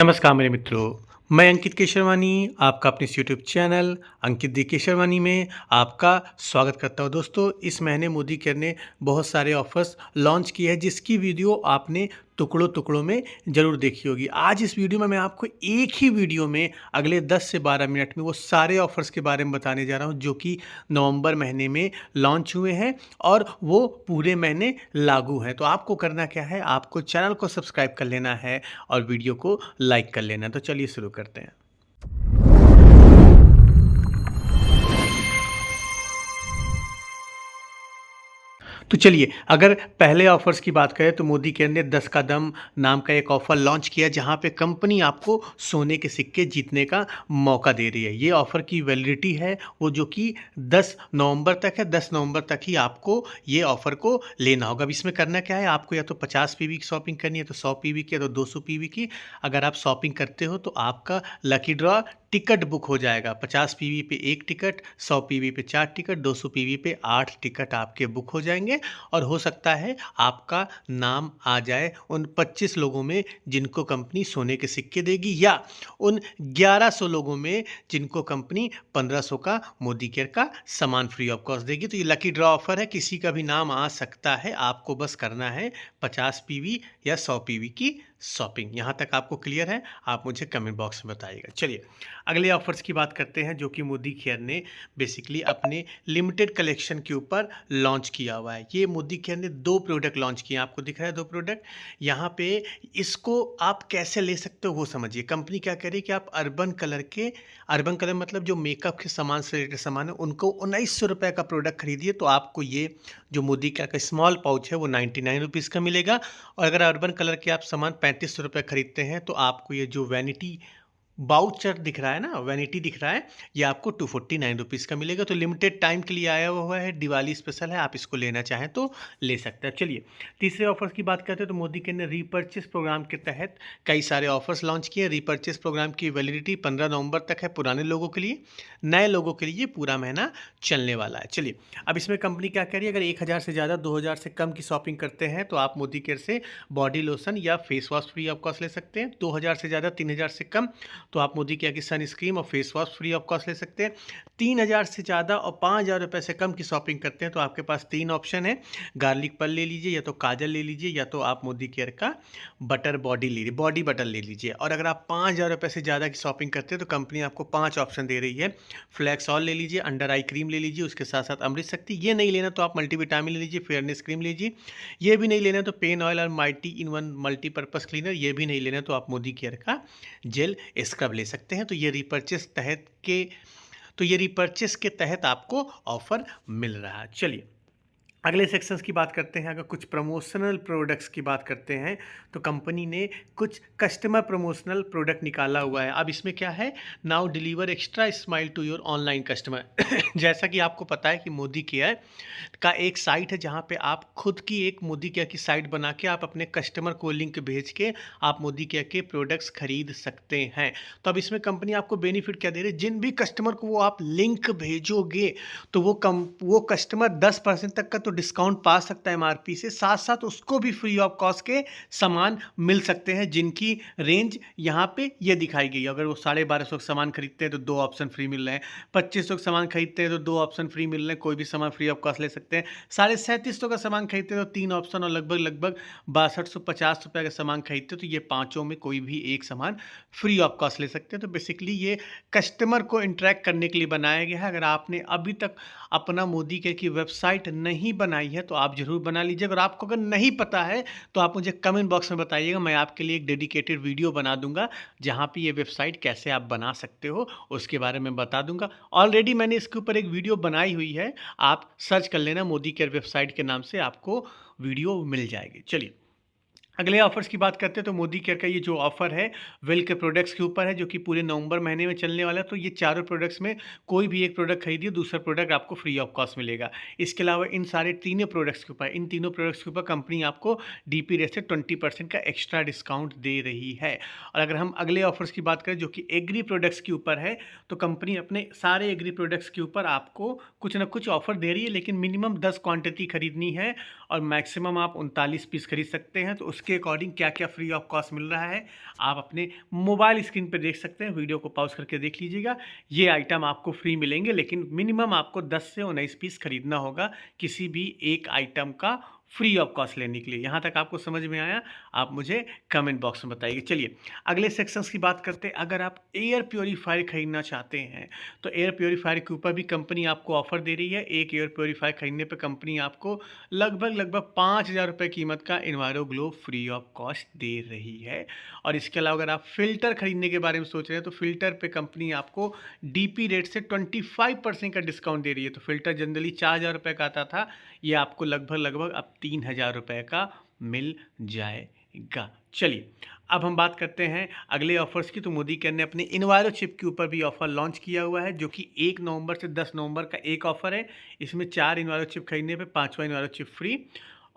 नमस्कार मेरे मित्रों, मैं अंकित केशरवानी आपका अपने इस यूट्यूब चैनल अंकित दी केशरवानी में आपका स्वागत करता हूं। दोस्तों, इस महीने मोदी केयर ने बहुत सारे ऑफर्स लॉन्च किए हैं जिसकी वीडियो आपने टुकड़ों-टुकड़ों में ज़रूर देखी होगी। आज इस वीडियो में मैं आपको एक ही वीडियो में अगले 10 से 12 मिनट में वो सारे ऑफर्स के बारे में बताने जा रहा हूं जो कि नवंबर महीने में लॉन्च हुए हैं और वो पूरे महीने लागू हैं। तो आपको करना क्या है, आपको चैनल को सब्सक्राइब कर लेना है और वीडियो को लाइक कर लेना। तो चलिए शुरू करते हैं। तो चलिए, अगर पहले ऑफ़र्स की बात करें तो मोदी केयर ने 10 का दम नाम का एक ऑफ़र लॉन्च किया जहाँ पे कंपनी आपको सोने के सिक्के जीतने का मौका दे रही है। ये ऑफ़र की वैलिडिटी है वो जो कि 10 नवंबर तक है। 10 नवंबर तक ही आपको ये ऑफ़र को लेना होगा। अब इसमें करना क्या है, आपको या तो 50 पीवी की शॉपिंग करनी है तो 100 पीवी की या तो 200 पीवी की। अगर आप शॉपिंग करते हो तो आपका लकी ड्रॉ टिकट बुक हो जाएगा। 50 पीवी पे 1 टिकट, 100 पीवी पे 4 टिकट, 200 पीवी पे 8 टिकट आपके बुक हो जाएँगे और हो सकता है आपका नाम आ जाए उन 25 लोगों में जिनको कंपनी सोने के सिक्के देगी या उन 1100 लोगों में जिनको कंपनी 1500 का मोदी केयर का सामान फ्री ऑफ कॉस्ट देगी। तो ये लकी ड्रॉ ऑफर है, किसी का भी नाम आ सकता है। आपको बस करना है 50 पीवी या 100 पीवी की शॉपिंग। यहाँ तक आपको क्लियर है? आप मुझे कमेंट बॉक्स में बताइएगा। चलिए, अगले ऑफर्स की बात करते हैं जो कि मोदी केयर ने बेसिकली अपने लिमिटेड कलेक्शन के ऊपर लॉन्च किया हुआ है। ये मोदी केयर ने 2 प्रोडक्ट लॉन्च किए हैं, आपको दिख रहा है 2 प्रोडक्ट। यहाँ पे इसको आप कैसे ले सकते हो वो समझिए। कंपनी क्या कह रही है कि आप अर्बन कलर मतलब जो मेकअप के सामान से रिलेटेड सामान है उनको ₹1900 का प्रोडक्ट खरीदिए तो आपको ये जो मोदी केयर का स्मॉल पाउच है वो 99 रुपीज़ का मिलेगा। और अगर अर्बन कलर के आप सामान ₹3500 खरीदते हैं तो आपको ये जो वैनिटी बाउचर दिख रहा है ना, वैनिटी दिख रहा है, ये आपको 249 रुपीज़ का मिलेगा। तो लिमिटेड टाइम के लिए आया हुआ है, दिवाली स्पेशल है, आप इसको लेना चाहें तो ले सकते हैं। चलिए, तीसरे ऑफर्स की बात करते हैं तो मोदी केयर ने रीपर्चेस प्रोग्राम के तहत कई सारे ऑफर्स लॉन्च किए। रीपर्चेस प्रोग्राम की वैलिडिटी 15 नवंबर तक है पुराने लोगों के लिए। नए लोगों के लिए पूरा महीना चलने वाला है। चलिए, अब इसमें कंपनी क्या कह रही है, अगर 1000 से ज़्यादा 2000 से कम की शॉपिंग करते हैं तो आप मोदी केयर से बॉडी लोशन या face wash free of cost ले सकते हैं। 2000 से ज़्यादा 3000 से कम तो आप मोदी केयर की सनस्क्रीन और face wash free of cost ले सकते हैं। 3000 से ज़्यादा और 5000 रुपये से कम की शॉपिंग करते हैं तो आपके पास 3 ऑप्शन है। गार्लिक पर्ल ले लीजिए, या तो काजल ले लीजिए, या तो आप मोदी केयर का बटर बॉडी ले लीजिए, बॉडी बटर ले लीजिए। और अगर आप 5000 रुपये से ज़्यादा की शॉपिंग करते हैं तो कंपनी आपको 5 ऑप्शन दे रही है। फ्लैक्स ऑयल ले लीजिए, अंडर आई क्रीम ले लीजिए, उसके साथ साथ अमृत शक्ति। ये नहीं लेना तो आप मल्टीविटामिन ले लीजिए, फेयरनेस क्रीम लीजिए। ये भी नहीं लेना तो पेन ऑयल और mighty in one multipurpose cleaner. ये भी नहीं लेना तो आप मोदी केयर का जेल स्क्रब ले सकते हैं। तो ये रिपर्चेस के तहत आपको ऑफर मिल रहा है। चलिए, अगले सेक्शंस की बात करते हैं। अगर कुछ प्रमोशनल प्रोडक्ट्स की बात करते हैं तो कंपनी ने कुछ कस्टमर प्रमोशनल प्रोडक्ट निकाला हुआ है। अब इसमें क्या है, now deliver extra smile to your online customer. जैसा कि आपको पता है कि मोदी केयर का एक साइट है जहां पे आप खुद की एक मोदी केयर की साइट बना के आप अपने कस्टमर को लिंक भेज के आप मोदी केयर के प्रोडक्ट्स खरीद सकते हैं। तो अब इसमें कंपनी आपको बेनिफिट क्या दे रही है, जिन भी कस्टमर को वो आप लिंक भेजोगे तो वो कस्टमर 10% तक का तो डिस्काउंट पा सकता है एमआरपी से, साथ साथ उसको भी फ्री ऑफ कॉस्ट के सामान मिल सकते हैं जिनकी रेंज यहाँ पे ये दिखाई गई है। अगर वो 1250 का सामान खरीदते हैं तो 2 ऑप्शन फ्री मिल रहे हैं। 2500 का सामान खरीदते हैं तो 2 ऑप्शन फ्री मिल रहे हैं, कोई भी सामान फ्री ऑफ कॉस्ट ले सकते हैं। 3750 का सामान खरीदते हैं तो 3 ऑप्शन और लगभग 6250 रुपये का सामान खरीदते हैं तो ये पाँचों में कोई भी एक सामान फ्री ऑफ कॉस्ट ले सकते हैं। तो बेसिकली ये कस्टमर को इंटरेक्ट करने के लिए बनाया गया है। अगर आपने अभी तक अपना मोदी केयर की वेबसाइट नहीं बनाई है तो आप ज़रूर बना लीजिए। अगर आपको अगर नहीं पता है तो आप मुझे कमेंट बॉक्स में बताइएगा, मैं आपके लिए एक डेडिकेटेड वीडियो बना दूंगा जहां पे ये वेबसाइट कैसे आप बना सकते हो उसके बारे में बता दूंगा। ऑलरेडी मैंने इसके ऊपर एक वीडियो बनाई हुई है, आप सर्च कर लेना मोदी केयर वेबसाइट के नाम से, आपको वीडियो मिल जाएगी। चलिए, अगले ऑफर्स की बात करते हैं तो मोदी केयर का ये जो ऑफर है वेल के प्रोडक्ट्स के ऊपर है जो कि पूरे नवंबर महीने में चलने वाला है। तो ये चारों प्रोडक्ट्स में कोई भी एक प्रोडक्ट खरीदिए, दूसरा प्रोडक्ट आपको फ्री ऑफ कॉस्ट मिलेगा। इसके अलावा इन तीनों प्रोडक्ट्स के ऊपर कंपनी आपको डीपी रेट से 20% का एक्स्ट्रा डिस्काउंट दे रही है। और अगर हम अगले ऑफर्स की बात करें जो कि एग्री प्रोडक्ट्स के ऊपर है तो कंपनी अपने सारे एग्री प्रोडक्ट्स के ऊपर आपको कुछ ना कुछ ऑफर दे रही है, लेकिन मिनिमम 10 क्वांटिटी खरीदनी है और मैक्सिमम आप 39 पीस खरीद सकते हैं। तो उसके उसके अकॉर्डिंग क्या क्या फ्री ऑफ कॉस्ट मिल रहा है आप अपने मोबाइल स्क्रीन पे देख सकते हैं। वीडियो को पॉज करके देख लीजिएगा। ये आइटम आपको फ्री मिलेंगे, लेकिन मिनिमम आपको 10 से 19 पीस खरीदना होगा किसी भी एक आइटम का फ्री ऑफ कॉस्ट लेने के लिए। यहाँ तक आपको समझ में आया? आप मुझे कमेंट बॉक्स में बताइए। चलिए अगले सेक्शंस की बात करते हैं। अगर आप एयर प्योरीफायर खरीदना चाहते हैं तो एयर प्योरीफायर के ऊपर भी कंपनी आपको ऑफर दे रही है। एक एयर प्योरीफायर खरीदने पर कंपनी आपको लगभग 5,000 रुपये कीमत का enviro glow free of cost दे रही है। और इसके अलावा अगर आप फिल्टर खरीदने के बारे में सोच रहे हैं तो फिल्टर पे कंपनी आपको डीपी रेट से 25% का डिस्काउंट दे रही है। तो फिल्टर जनरली 4,000 रुपये का आता था, ये आपको लगभग अब 3,000 रुपये का मिल जाएगा। चलिए अब हम बात करते हैं अगले ऑफर्स की। तो मोदी केयर ने अपने इन्वायरो चिप के ऊपर भी ऑफर लॉन्च किया हुआ है, जो कि 1 नवंबर से 10 नवंबर का एक ऑफर है। इसमें 4 इन्वायरो चिप खरीदने पे 5वां इन्वायरो चिप फ्री।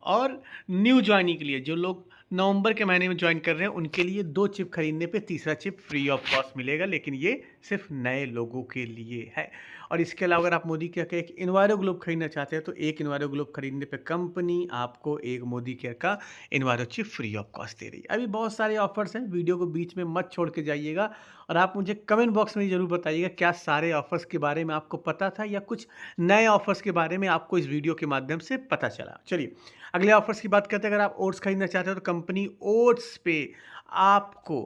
और न्यू ज्वाइनिंग के लिए जो लोग नवंबर के महीने में ज्वाइन कर रहे हैं उनके लिए 2 चिप खरीदने पे तीसरा चिप फ्री ऑफ कॉस्ट मिलेगा, लेकिन ये सिर्फ नए लोगों के लिए है। और इसके अलावा अगर आप मोदी केयर का एक इन्वायरो ग्लोब खरीदना चाहते हैं तो एक इन्वायरो ग्लोब खरीदने पे कंपनी आपको एक मोदी केयर का enviro chip free of cost दे रही है। अभी बहुत सारे ऑफर्स हैं, वीडियो को बीच में मत छोड़ के जाइएगा। और आप मुझे कमेंट बॉक्स में ज़रूर बताइएगा क्या सारे ऑफर्स के बारे में आपको पता था या कुछ नए ऑफर्स के बारे में आपको इस वीडियो के माध्यम से पता चला। चलिए अगले ऑफर्स की बात करते हैं। अगर आप ओट्स खरीदना चाहते हो तो कंपनी ओट्स पे आपको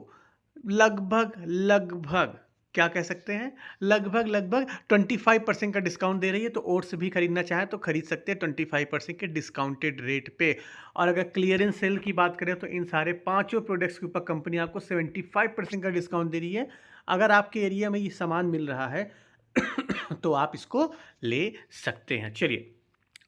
लगभग क्या कह सकते हैं, लगभग 25% का डिस्काउंट दे रही है। तो ओट्स भी खरीदना चाहें तो खरीद सकते हैं 25% के डिस्काउंटेड रेट पे। और अगर क्लियरेंस सेल की बात करें तो इन सारे 5 प्रोडक्ट्स के ऊपर कंपनी आपको 75% का डिस्काउंट दे रही है। अगर आपके एरिया में ये सामान मिल रहा है तो आप इसको ले सकते हैं। चलिए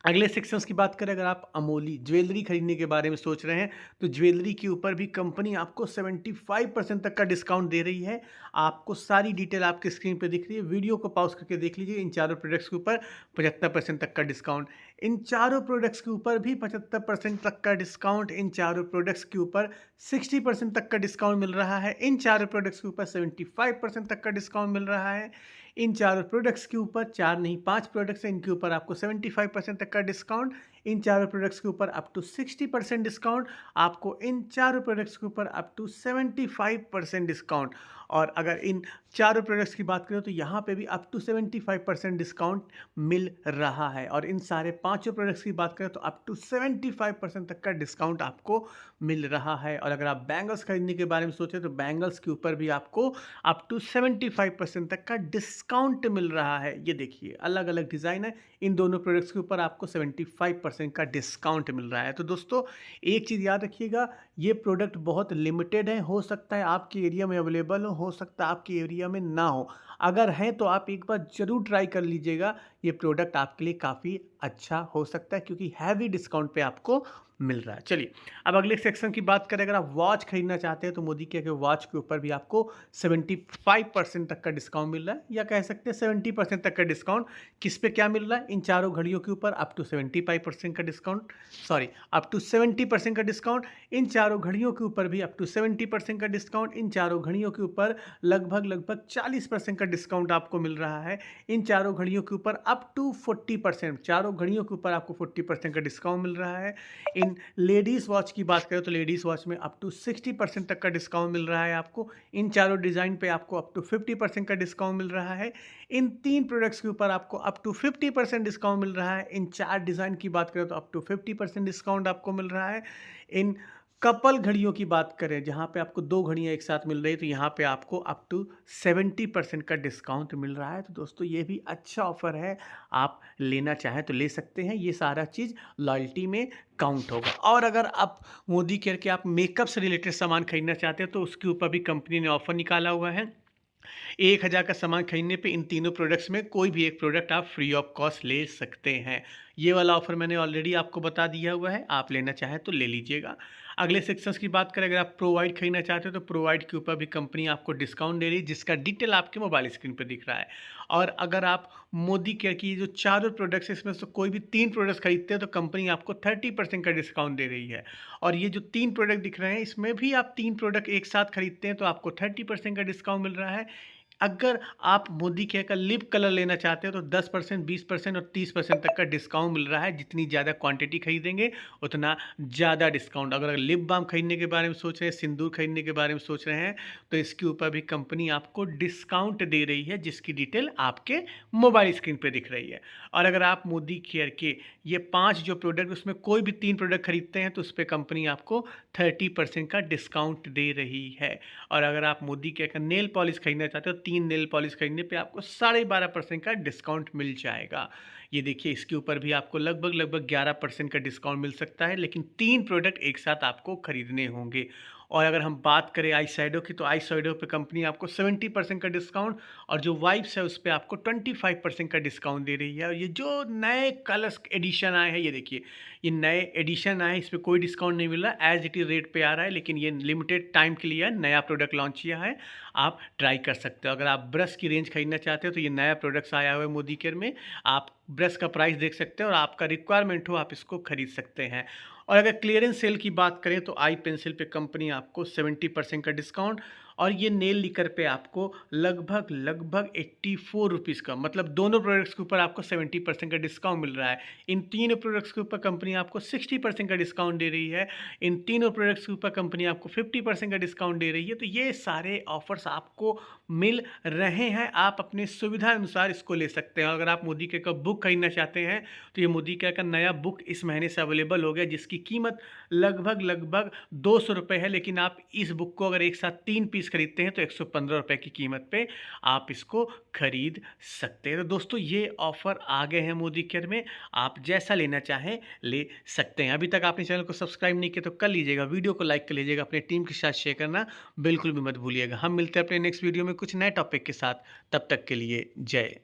अगले सेक्शंस की बात करें। अगर आप अमोली ज्वेलरी खरीदने के बारे में सोच रहे हैं तो ज्वेलरी के ऊपर भी कंपनी आपको 75% तक का डिस्काउंट दे रही है। आपको सारी डिटेल आपके स्क्रीन पे दिख रही है, वीडियो को पॉज करके देख लीजिए। इन चारों प्रोडक्ट्स के ऊपर 75% तक का डिस्काउंट, इन चारों प्रोडक्ट्स के ऊपर भी 75% तक का डिस्काउंट, इन चारों प्रोडक्ट्स के ऊपर 60% तक का डिस्काउंट मिल रहा है, इन चारों प्रोडक्ट्स के ऊपर 75% तक का डिस्काउंट मिल रहा है, इन चारों प्रोडक्ट्स के ऊपर 4 नहीं 5 प्रोडक्ट्स हैं, इनके ऊपर आपको 75% तक का डिस्काउंट, इन चारों प्रोडक्ट्स के ऊपर अप टू 60% डिस्काउंट, आपको इन चारों प्रोडक्ट्स के ऊपर अप टू 75% डिस्काउंट। और अगर इन चारों प्रोडक्ट्स की बात करें तो यहाँ पे भी अप टू 75% डिस्काउंट मिल रहा है। और इन सारे 5 प्रोडक्ट्स की बात करें तो अप टू 75% तक का डिस्काउंट आपको मिल रहा है। और अगर आप बैंगल्स खरीदने के बारे में सोचें तो बैंगल्स के ऊपर भी आपको अप टू 75% तक का डिस्काउंट मिल रहा है। ये देखिए अलग अलग डिज़ाइन है, इन दोनों प्रोडक्ट्स के ऊपर आपको 75% का डिस्काउंट मिल रहा है। तो दोस्तों एक चीज़ याद रखिएगा, ये प्रोडक्ट बहुत लिमिटेड है, हो सकता है आपके एरिया में अवेलेबल हो सकता है आपके एरिया में ना हो। अगर है तो आप एक बार ज़रूर ट्राई कर लीजिएगा, ये प्रोडक्ट आपके लिए काफ़ी अच्छा हो सकता है क्योंकि हैवी डिस्काउंट पे आपको मिल रहा है। चलिए अब अगले सेक्शन की बात करें। अगर आप वॉच खरीदना चाहते हैं तो मोदी केयर के वॉच के ऊपर भी आपको 75% तक का डिस्काउंट मिल रहा है, या कह सकते हैं 70% तक का डिस्काउंट। किस पे क्या मिल रहा है? इन चारों घड़ियों के ऊपर अप टू 75% का डिस्काउंट, सॉरी अप टू 70% का डिस्काउंट, इन चारों घड़ियों के ऊपर भी अप टू 70% का डिस्काउंट, इन चारों घड़ियों के ऊपर लगभग 40% का डिस्काउंट आपको मिल रहा है, इन चारों घड़ियों के ऊपर अप टू 40%, चारों घड़ियों के ऊपर आपको 40% का डिस्काउंट मिल रहा है। इन लेडीज़ वॉच की बात करें तो लेडीज़ वॉच में अप टू 60% तक का डिस्काउंट मिल रहा है आपको, इन चारों डिज़ाइन पे आपको अप टू 50% का डिस्काउंट मिल रहा है, इन 3 प्रोडक्ट्स के ऊपर आपको अप टू 50% डिस्काउंट मिल रहा है, इन 4 डिज़ाइन की बात करें तो अप टू 50% डिस्काउंट आपको मिल रहा है। इन कपल घड़ियों की बात करें जहाँ पे आपको 2 घड़ियाँ एक साथ मिल रही है तो यहाँ पे आपको अप टू 70% का डिस्काउंट मिल रहा है। तो दोस्तों ये भी अच्छा ऑफर है, आप लेना चाहें तो ले सकते हैं, ये सारा चीज़ लॉयल्टी में काउंट होगा। और अगर आप मोदी केयर के आप मेकअप से रिलेटेड सामान खरीदना चाहते हैं तो उसके ऊपर भी कंपनी ने ऑफर निकाला हुआ है। 1,000 का सामान खरीदने पे इन तीनों प्रोडक्ट्स में कोई भी एक प्रोडक्ट आप फ्री ऑफ कॉस्ट ले सकते हैं। ये वाला ऑफर मैंने ऑलरेडी आपको बता दिया हुआ है, आप लेना चाहें तो ले लीजिएगा। अगले सेक्शंस की बात करें, अगर आप प्रोवाइड खरीदना चाहते हो तो प्रोवाइड के ऊपर भी कंपनी आपको डिस्काउंट दे रही है, जिसका डिटेल आपके मोबाइल स्क्रीन पर दिख रहा है। और अगर आप मोदी केयर की जो चारों प्रोडक्ट्स इसमें से कोई भी 3 प्रोडक्ट्स खरीदते हैं तो कंपनी आपको 30% का डिस्काउंट दे रही है। और ये जो 3 प्रोडक्ट दिख रहे हैं इसमें भी आप 3 प्रोडक्ट एक साथ खरीदते हैं तो आपको 30% का डिस्काउंट मिल रहा है। अगर आप मोदी केयर का लिप कलर लेना चाहते हो तो 10%, 20% और 30% तक का डिस्काउंट मिल रहा है। जितनी ज़्यादा क्वांटिटी खरीदेंगे उतना ज़्यादा डिस्काउंट। अगर लिप बाम खरीदने के बारे में सोच रहे हैं, सिंदूर खरीदने के बारे में सोच रहे हैं, तो इसके ऊपर भी कंपनी आपको डिस्काउंट दे रही है, जिसकी डिटेल आपके मोबाइल स्क्रीन पे दिख रही है। और अगर आप मोदी केयर के ये 5 जो प्रोडक्ट, उसमें कोई भी 3 प्रोडक्ट खरीदते हैं तो उस पे कंपनी आपको 30% का डिस्काउंट दे रही है। और अगर आप मोदी केयर का नेल पॉलिश खरीदना चाहते हो, 3 नेल पॉलिश खरीदने पे आपको 12.5% का डिस्काउंट मिल जाएगा। ये देखिए, इसके ऊपर भी आपको लगभग 11% का डिस्काउंट मिल सकता है, लेकिन 3 प्रोडक्ट एक साथ आपको खरीदने होंगे। और अगर हम बात करें आई शैडो की, तो आई शैडो पे कंपनी आपको 70% का डिस्काउंट, और जो वाइप्स है उस पे आपको 25% का डिस्काउंट दे रही है। और ये जो नए कलर्स एडिशन आए हैं, ये देखिए, ये नए एडिशन आए हैं, इस पे कोई डिस्काउंट नहीं मिल रहा, एज इट इज रेट पे आ रहा है, लेकिन ये लिमिटेड टाइम के लिए नया प्रोडक्ट लॉन्च किया है, आप ट्राई कर सकते हो। अगर आप ब्रश की रेंज खरीदना चाहते हो तो ये नया प्रोडक्ट्स आया हुआ है मोदी केयर में, आप ब्रश का प्राइस देख सकते हैं और आपका रिक्वायरमेंट हो आप इसको खरीद सकते हैं। और अगर क्लियरेंस सेल की बात करें तो आई पेंसिल पे कंपनी आपको 70% का डिस्काउंट, और ये नेल लिकर पे आपको लगभग 84 रुपीज़ का, मतलब दोनों प्रोडक्ट्स के ऊपर आपको 70% का डिस्काउंट मिल रहा है। इन तीनों प्रोडक्ट्स के ऊपर कंपनी आपको 60% का डिस्काउंट दे रही है। इन तीनों प्रोडक्ट्स के ऊपर कंपनी आपको 50% का डिस्काउंट दे रही है। तो ये सारे ऑफर्स आपको मिल रहे हैं, आप अपनी सुविधा अनुसार इसको ले सकते हैं। अगर आप मोदी केयर का बुक खरीदना चाहते हैं तो ये मोदी केयर का नया बुक इस महीने से अवेलेबल हो गया, जिसकी कीमत लगभग 200 रुपये है। लेकिन आप इस बुक को अगर एक साथ 3 पीस खरीदते हैं तो 115 रुपये की कीमत पे आप इसको खरीद सकते हैं। तो दोस्तों, ये ऑफर आ गए हैं मोदी केयर में, आप जैसा लेना चाहें ले सकते हैं। अभी तक आपने चैनल को सब्सक्राइब नहीं किया तो कर लीजिएगा, वीडियो को लाइक कर लीजिएगा, अपने टीम के साथ शेयर करना बिल्कुल भी मत भूलिएगा। हम मिलते हैं अपने नेक्स्ट वीडियो में कुछ नए टॉपिक के साथ, तब तक के लिए जय